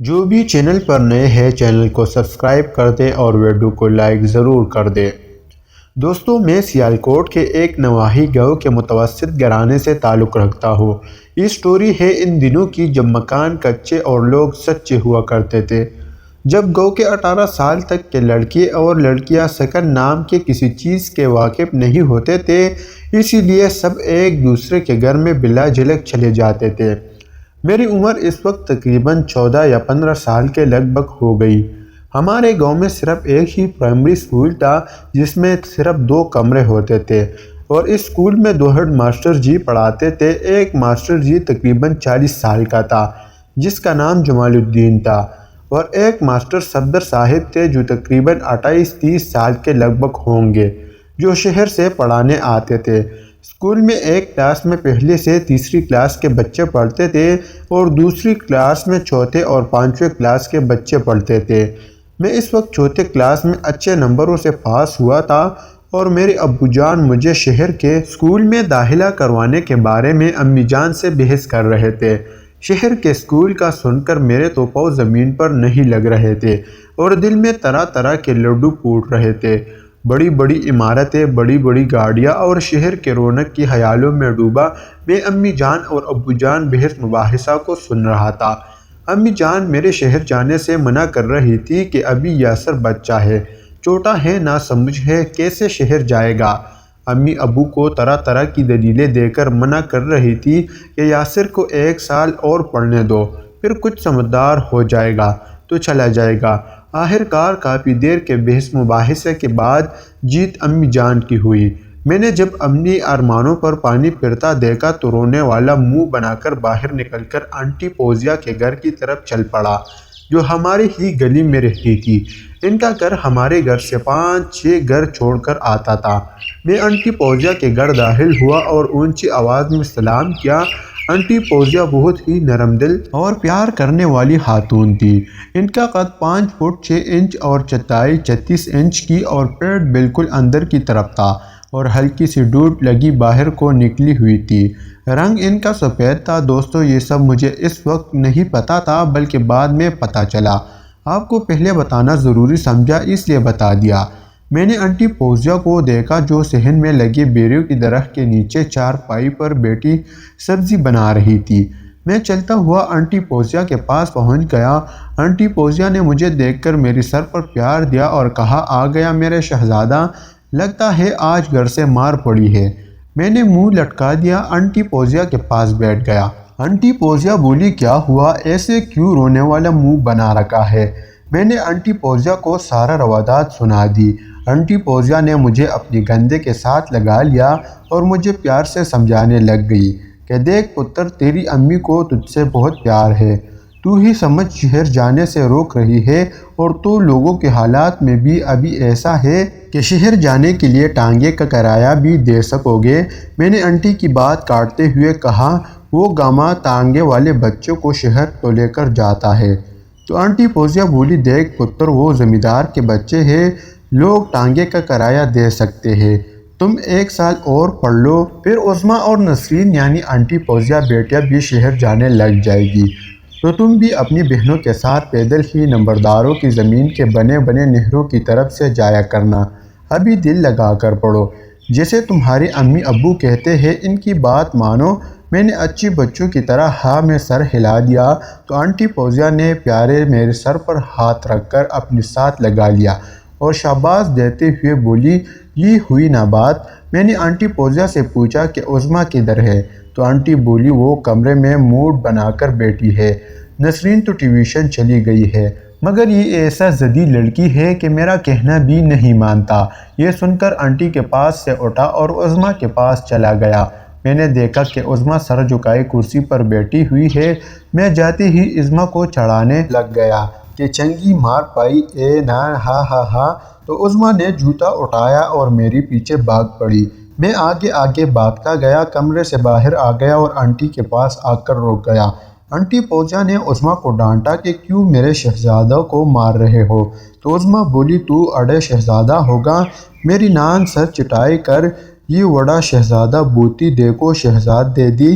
جو بھی چینل پر نئے ہیں چینل کو سبسکرائب کر دیں اور ویڈیو کو لائک ضرور کر دیں۔ دوستو، میں سیالکوٹ کے ایک نواحی گاؤں کے متوسط گھرانے سے تعلق رکھتا ہوں۔ یہ سٹوری ہے ان دنوں کی جب مکان کچے اور لوگ سچے ہوا کرتے تھے، جب گاؤں کے 18 سال تک کے لڑکے اور لڑکیاں سکن نام کے کسی چیز کے واقف نہیں ہوتے تھے، اسی لیے سب ایک دوسرے کے گھر میں بلا جھجک چلے جاتے تھے۔ میری عمر اس وقت تقریباً 14 یا 15 سال کے لگ بھگ ہو گئی۔ ہمارے گاؤں میں صرف ایک ہی پرائمری اسکول تھا جس میں صرف 2 کمرے ہوتے تھے، اور اس اسکول میں 2 ہیڈ ماسٹر جی پڑھاتے تھے۔ ایک ماسٹر جی تقریباً 40 سال کا تھا جس کا نام جمال الدین تھا، اور ایک ماسٹر صفدر صاحب تھے جو تقریباً 28-30 سال کے لگ بھگ ہوں گے، جو شہر سے پڑھانے آتے تھے۔ اسکول میں ایک کلاس میں پہلی سے تیسری کلاس کے بچے پڑھتے تھے اور دوسری کلاس میں چوتھے اور 5ویں کلاس کے بچے پڑھتے تھے۔ میں اس وقت چوتھے کلاس میں اچھے نمبروں سے پاس ہوا تھا، اور میرے ابو جان مجھے شہر کے اسکول میں داخلہ کروانے کے بارے میں امی جان سے بحث کر رہے تھے۔ شہر کے اسکول کا سن کر میرے تو پاؤں زمین پر نہیں لگ رہے تھے اور دل میں طرح طرح کے لڈو پھوٹ رہے تھے۔ بڑی بڑی عمارتیں، بڑی بڑی گاڑیاں اور شہر کے رونق کی خیالوں میں ڈوبا میں امی جان اور ابو جان بحث مباحثہ کو سن رہا تھا۔ امی جان میرے شہر جانے سے منع کر رہی تھی کہ ابھی یاسر بچہ ہے، چھوٹا ہے، ناسمجھ ہے، کیسے شہر جائے گا۔ امی ابو کو طرح طرح کی دلیلیں دے کر منع کر رہی تھی کہ یاسر کو 1 سال اور پڑھنے دو، پھر کچھ سمجھدار ہو جائے گا تو چلا جائے گا۔ آخرکار کافی دیر کے بحث مباحثے کے بعد جیت امی جان کی ہوئی۔ میں نے جب اپنی ارمانوں پر پانی پھرتا دیکھا تو رونے والا منہ بنا کر باہر نکل کر آنٹی فوزیہ کے گھر کی طرف چل پڑا، جو ہماری ہی گلی میں رہتی تھی۔ ان کا گھر ہمارے گھر سے 5-6 گھر چھوڑ کر آتا تھا۔ میں آنٹی فوزیہ کے گھر داخل ہوا اور اونچی آواز میں سلام کیا۔ آنٹی فوزیہ بہت ہی نرم دل اور پیار کرنے والی خاتون تھی۔ ان کا قد 5 فٹ 6 انچ اور چوڑائی 36 انچ کی، اور پیٹ بالکل اندر کی طرف تھا اور ہلکی سی ڈوٹ لگی باہر کو نکلی ہوئی تھی۔ رنگ ان کا سفید تھا۔ دوستو، یہ سب مجھے اس وقت نہیں پتا تھا، بلکہ بعد میں پتا چلا۔ آپ کو پہلے بتانا ضروری سمجھا، اس لیے بتا دیا۔ میں نے آنٹی فوزیہ کو دیکھا جو صحن میں لگے بیریوں کی درخت کے نیچے چارپائی پر بیٹھی سبزی بنا رہی تھی۔ میں چلتا ہوا آنٹی فوزیہ کے پاس پہنچ گیا۔ آنٹی فوزیہ نے مجھے دیکھ کر میری سر پر پیار دیا اور کہا، آ گیا میرے شہزادہ، لگتا ہے آج گھر سے مار پڑی ہے۔ میں نے منہ لٹکا دیا، آنٹی فوزیہ کے پاس بیٹھ گیا۔ آنٹی فوزیہ بولی، کیا ہوا، ایسے کیوں رونے والا منہ بنا رکھا ہے؟ میں نے آنٹی فوزیہ کو سارا روادات سنا دی۔ آنٹی فوزیہ نے مجھے اپنی کندھے کے ساتھ لگا لیا اور مجھے پیار سے سمجھانے لگ گئی کہ دیکھ پتر، تیری امی کو تجھ سے بہت پیار ہے، تو ہی سمجھ شہر جانے سے روک رہی ہے، اور تو لوگوں کے حالات میں بھی ابھی ایسا ہے کہ شہر جانے کے لیے ٹانگے کا کرایہ بھی دے سکو گے۔ میں نے آنٹی کی بات کاٹتے ہوئے کہا، وہ گاما ٹانگے والے بچوں کو شہر تو لے کر جاتا ہے۔ تو آنٹی فوزیہ بولی، دیکھ پتر، وہ زمیندار کے بچے ہیں، لوگ ٹانگے کا کرایہ دے سکتے ہیں، تم 1 سال اور پڑھ لو، پھر عظمیٰ اور نسرین یعنی آنٹی فوزیہ بیٹیاں بھی شہر جانے لگ جائے گی، تو تم بھی اپنی بہنوں کے ساتھ پیدل ہی نمبرداروں کی زمین کے بنے بنے نہروں کی طرف سے جایا کرنا۔ ابھی دل لگا کر پڑھو، جیسے تمہارے امی ابو کہتے ہیں، ان کی بات مانو۔ میں نے اچھی بچوں کی طرح ہاں میں سر ہلا دیا تو آنٹی فوزیہ نے پیارے میرے سر پر ہاتھ رکھ کر اپنے ساتھ لگا لیا اور شاباش دیتے ہوئے بولی، یہ ہوئی نا بات۔ میں نے آنٹی فوزیہ سے پوچھا کہ عظمیٰ کدھر ہے؟ تو آنٹی بولی، وہ کمرے میں موڈ بنا کر بیٹھی ہے، نسرین تو ٹیوشن چلی گئی ہے، مگر یہ ایسا ضدی لڑکی ہے کہ میرا کہنا بھی نہیں مانتا۔ یہ سن کر آنٹی کے پاس سے اٹھا اور عظمیٰ کے پاس چلا گیا۔ میں نے دیکھا کہ عظمیٰ سر جھکائے کرسی پر بیٹھی ہوئی ہے۔ میں جاتے ہی عظمیٰ کو چڑھانے لگ گیا کہ چنگی مار پائی اے نا، ہا ہا ہا۔ تو عظمیٰ نے جوتا اٹھایا اور میری پیچھے بھاگ پڑی۔ میں آگے آگے بھاگتا گیا، کمرے سے باہر آ گیا اور آنٹی کے پاس آ کر رک گیا۔ آنٹی فوزیہ نے عظمیٰ کو ڈانٹا کہ کیوں میرے شہزادہ کو مار رہے ہو؟ تو عظمیٰ بولی، تو اڑے شہزادہ ہوگا، میری نان سر چٹائی کر، یہ وڑا شہزادہ بوتی دیکھو شہزاد دی